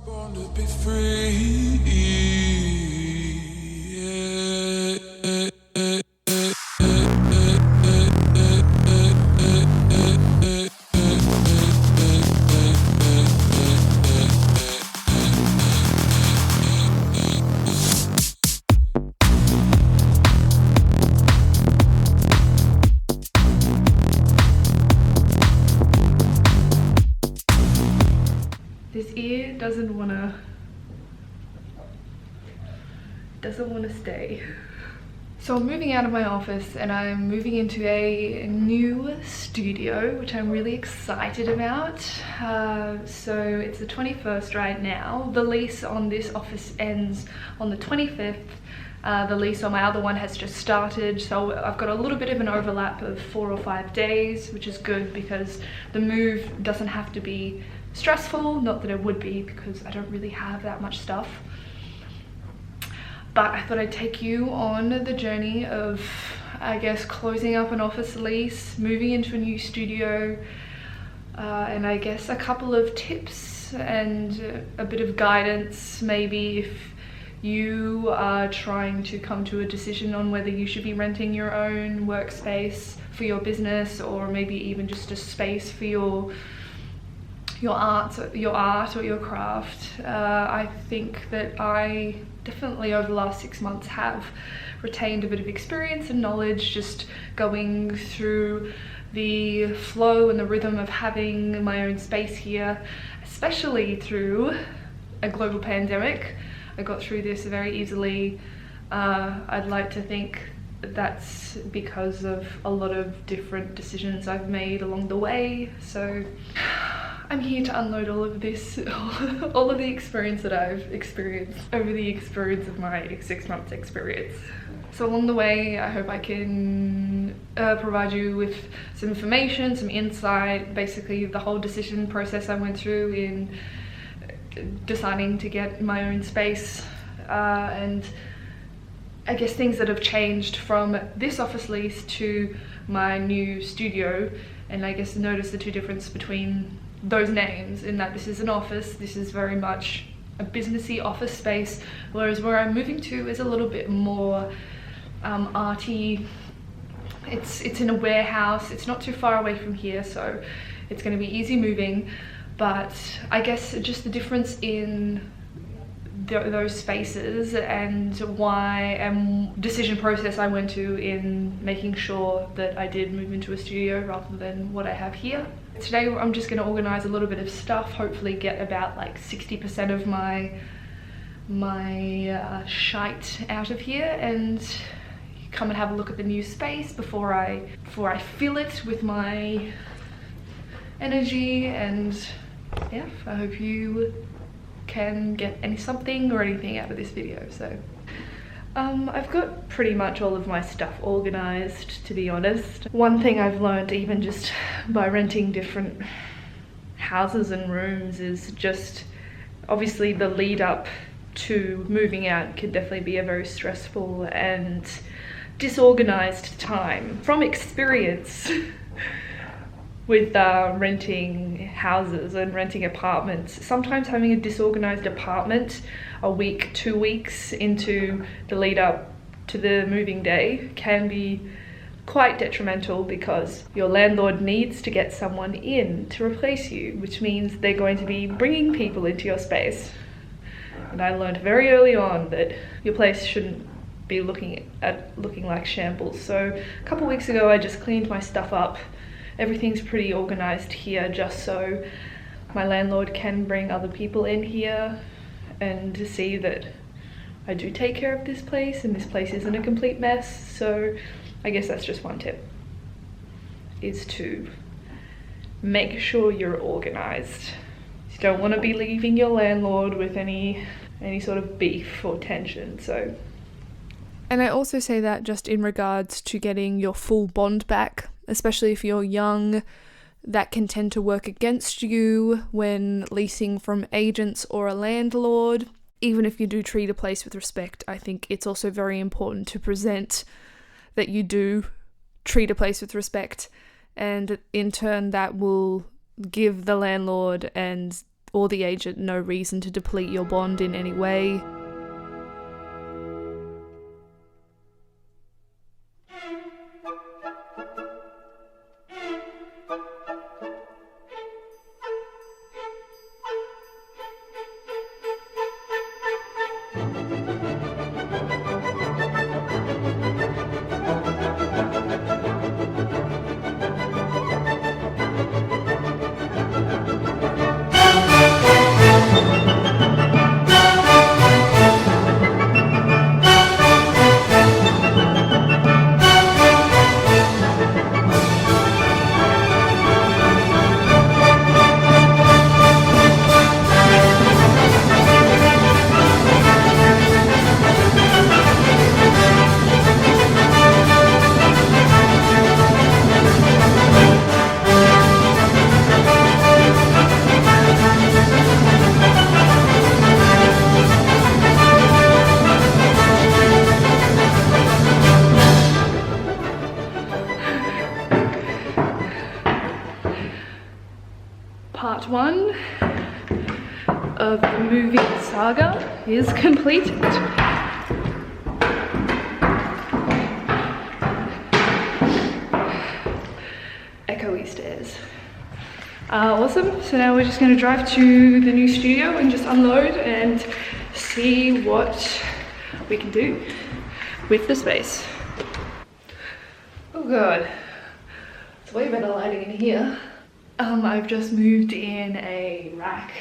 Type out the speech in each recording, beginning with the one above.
Born to be free. This ear doesn't wanna stay. So I'm moving out of my office and I'm moving into a new studio, which I'm really excited about. So it's the 21st right now. The lease on this office ends on the 25th. The lease on my other one has just started, so I've got a little bit of an overlap of 4 or 5 days, which is good because the move doesn't have to be stressful. Not that it would be, because I don't really have that much stuff. But I thought I'd take you on the journey of, I guess, closing up an office lease, moving into a new studio, and I guess a couple of tips and a bit of guidance, maybe if you are trying to come to a decision on whether you should be renting your own workspace for your business, or maybe even just a space for your art or your craft. I think that I definitely over the last 6 months have retained a bit of experience and knowledge just going through the flow and the rhythm of having my own space here, especially through a global pandemic. I got through this very easily. I'd like to think that's because of a lot of different decisions I've made along the way. So I'm here to unload all of this, all of the experience that I've experienced over the experience of my 6 months experience. So along the way, I hope I can provide you with some information, some insight, basically the whole decision process I went through in deciding to get my own space, and I guess things that have changed from this office lease to my new studio. And I guess notice the two differences between those names, in that this is an office, this is very much a businessy office space, whereas where I'm moving to is a little bit more arty. It's in a warehouse. It's not too far away from here, so it's going to be easy moving. But I guess just the difference in those spaces and decision process I went to in making sure that I did move into a studio rather than what I have here. Today I'm just going to organize a little bit of stuff, hopefully get about like 60% of my shite out of here, and come and have a look at the new space before I fill it with my energy. And yeah, I hope you can get something or anything out of this video. So I've got pretty much all of my stuff organized, to be honest. One thing I've learned even just by renting different houses and rooms is just obviously the lead up to moving out can definitely be a very stressful and disorganized time. From experience with renting houses and renting apartments, sometimes having a disorganized apartment a week, 2 weeks into the lead up to the moving day can be quite detrimental, because your landlord needs to get someone in to replace you, which means they're going to be bringing people into your space. And I learned very early on that your place shouldn't be looking like shambles. So a couple weeks ago I just cleaned my stuff up. Everything's pretty organized here, just so my landlord can bring other people in here and to see that I do take care of this place and this place isn't a complete mess. So I guess that's just one tip, is to make sure you're organized. You don't want to be leaving your landlord with any sort of beef or tension. So, and I also say that just in regards to getting your full bond back, especially if you're young. That can tend to work against you when leasing from agents or a landlord. Even if you do treat a place with respect, I think it's also very important to present that you do treat a place with respect, and in turn that will give the landlord and or the agent no reason to deplete your bond in any way. Part 1 of the moving saga is completed. Echoey stairs. Awesome, so now we're just going to drive to the new studio and just unload and see what we can do with the space. Oh god, it's way better lighting in here. I've just moved in a rack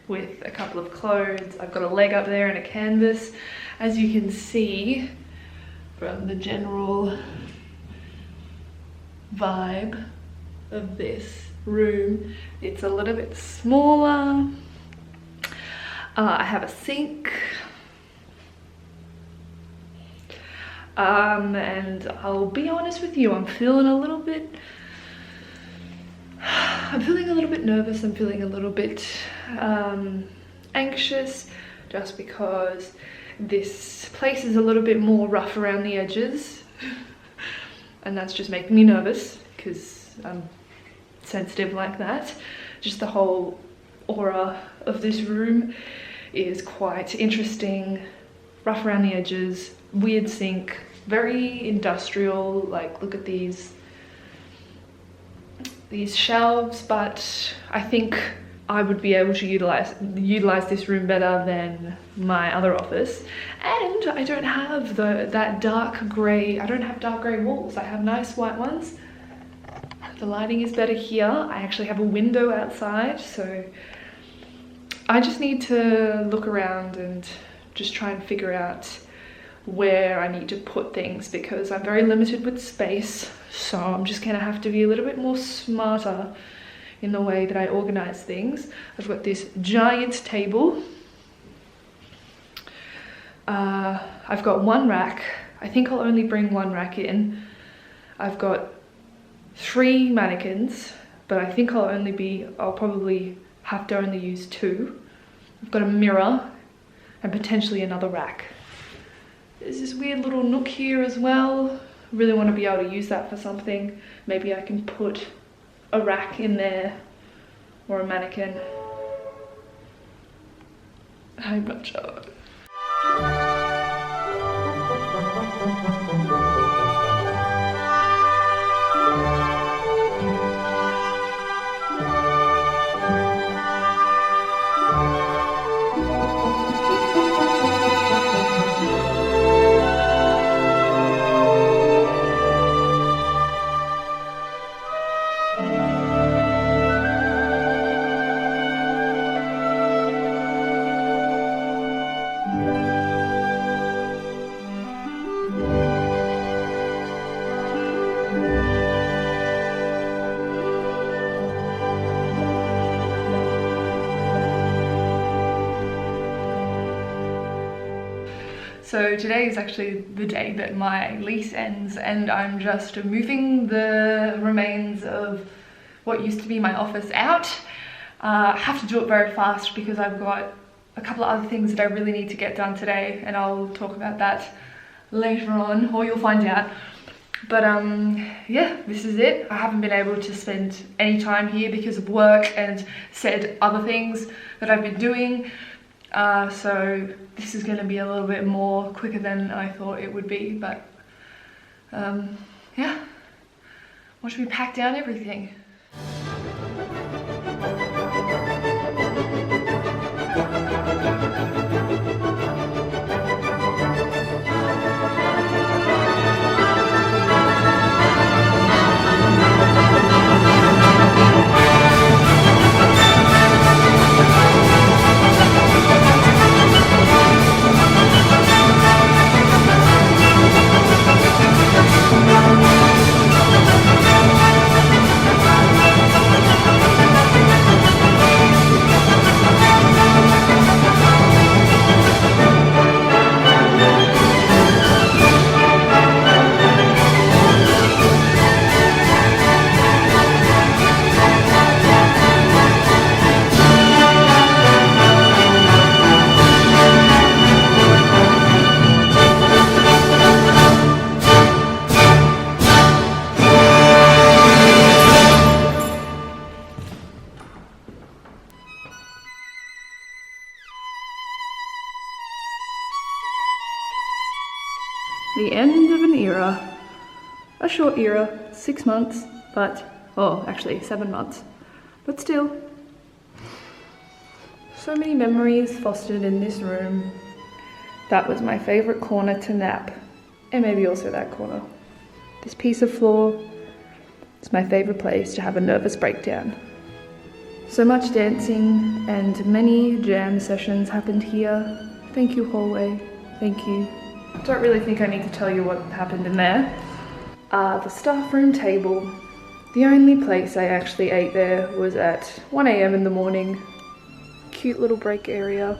with a couple of clothes. I've got a leg up there and a canvas. As you can see from the general vibe of this room, it's a little bit smaller. I have a sink. And I'll be honest with you, I'm feeling a little bit nervous. I'm feeling a little bit anxious, just because this place is a little bit more rough around the edges, and that's just making me nervous because I'm sensitive like that. Just the whole aura of this room is quite interesting. Rough around the edges, weird sink, very industrial. Like, look at these shelves, but I think I would be able to utilize this room better than my other office. And I don't have that dark grey, I don't have dark grey walls. I have nice white ones. The lighting is better here. I actually have a window outside, so I just need to look around and just try and figure out where I need to put things, because I'm very limited with space. So I'm just gonna have to be a little bit more smarter in the way that I organize things. I've got this giant table. I've got one rack. I think I'll only bring one rack in. I've got 3 mannequins, but I think I'll probably have to only use 2. I've got a mirror and potentially another rack. There's this weird little nook here as well. Really want to be able to use that for something. Maybe I can put a rack in there or a mannequin. I'm not sure. So today is actually the day that my lease ends, and I'm just moving the remains of what used to be my office out. I have to do it very fast because I've got a couple of other things that I really need to get done today, and I'll talk about that later on, or you'll find out. But yeah, this is it. I haven't been able to spend any time here because of work and said other things that I've been doing. So this is going to be a little bit more quicker than I thought it would be. But yeah, watch me pack down everything. The end of an era. A short era, 6 months, but, oh, actually 7 months, but still. So many memories fostered in this room. That was my favourite corner to nap, and maybe also that corner. This piece of floor is my favourite place to have a nervous breakdown. So much dancing and many jam sessions happened here. Thank you, hallway. Thank you. Don't really think I need to tell you what happened in there. The staff room table. The only place I actually ate there was at 1 AM in the morning. Cute little break area.